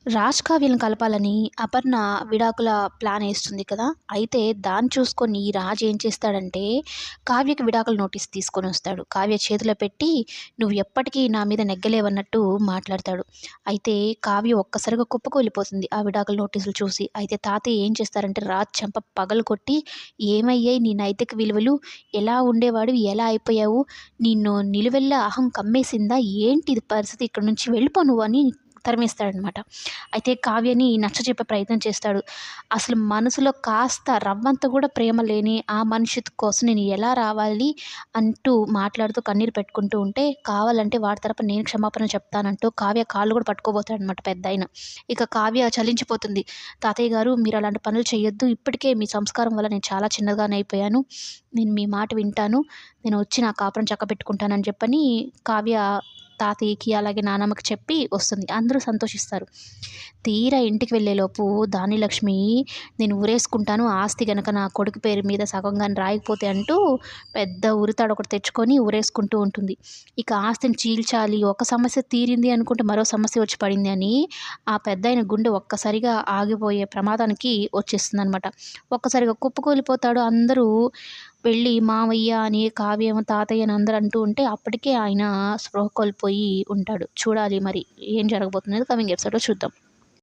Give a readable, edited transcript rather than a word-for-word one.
రాజ్ కావ్యలను కలపాలని అపర్ణ విడాకుల ప్లాన్ ఏస్తుంది కదా! అయితే దాన్ని చూసుకొని రాజ్ ఏం చేస్తాడంటే, కావ్యకి విడాకుల నోటీస్ తీసుకొనొస్తాడు. కావ్య చేతిలో పెట్టి, "నువ్వు ఎప్పటికీ నా మీద నెగ్గలేవన్నట్టు" మాట్లాడతాడు. అయితే కావ్య ఒక్కసారిగా కుప్పకూలిపోతుంది ఆ విడాకుల నోటీసులు చూసి. అయితే తాతయ్య ఏం చేస్తారంటే రాజ్ చెంప పగలగొట్టి, "ఏమయ్యాయి నీ నైతిక విలువలు? ఎలా ఉండేవాడివి ఎలా అయిపోయావు? నిన్ను నిలువెల్లా అహం కమ్మేసిందా? ఏంటి ఇది పరిస్థితి? ఇక్కడి నుంచి వెళ్ళిపో నువ్వు" అని తరిమేస్తాడనమాట. అయితే కావ్యని నచ్చచెప్పే ప్రయత్నం చేస్తాడు. అసలు మనసులో కాస్త రవ్వంత కూడా ప్రేమ లేని ఆ మనిషి కోసం నేను ఎలా రావాలి అంటూ మాట్లాడుతూ కన్నీరు పెట్టుకుంటూ ఉంటే, కావాలంటే వాడి తరపున నేను క్షమాపణ చెప్తానంటూ కావ్య కాళ్ళు కూడా పట్టుకోబోతాడనమాట పెద్దాయన. ఇక కావ్య చలించిపోతుంది. "తాతయ్య గారు మీరు అలాంటి పనులు చేయొద్దు. ఇప్పటికే మీ సంస్కారం వల్ల నేను చాలా చిన్నదాన్ని అయిపోయాను. నేను మీ మాట వింటాను. నేను వచ్చి నా కాపురం చక్కబెట్టుకుంటానని" చెప్పని కావ్య తాతయ్యకి అలాగే నానమ్మకి చెప్పి వస్తుంది. అందరూ సంతోషిస్తారు. తీరా ఇంటికి వెళ్ళేలోపు ధాన్యలక్ష్మి నేను ఊరేసుకుంటాను ఆస్తి గనక నా కొడుకు పేరు మీద సగం గాని రాయకపోతే అంటూ పెద్ద ఉరితాడు ఒకటి తెచ్చుకొని ఊరేసుకుంటూ ఉంటుంది. ఇక ఆస్తిని చీల్చాలి ఒక సమస్య తీరింది అనుకుంటే మరో సమస్య వచ్చి పడింది అని ఆ పెద్దాయన గుండె ఒక్కసారిగా ఆగిపోయే ప్రమాదానికి వచ్చేస్తుందనమాట. ఒక్కసారిగా కుప్పకూలిపోతాడు. అందరూ వెళ్ళి మావయ్య అని, కావ్య ఏమో తాతయ్య అని అందరూ అంటూ ఉంటే అప్పటికే ఆయన స్పృహ కోల్పోయి ఉంటాడు. చూడాలి మరి ఏం జరగబోతుందో కమింగ్ ఎపిసోడ్‌లో చూద్దాం.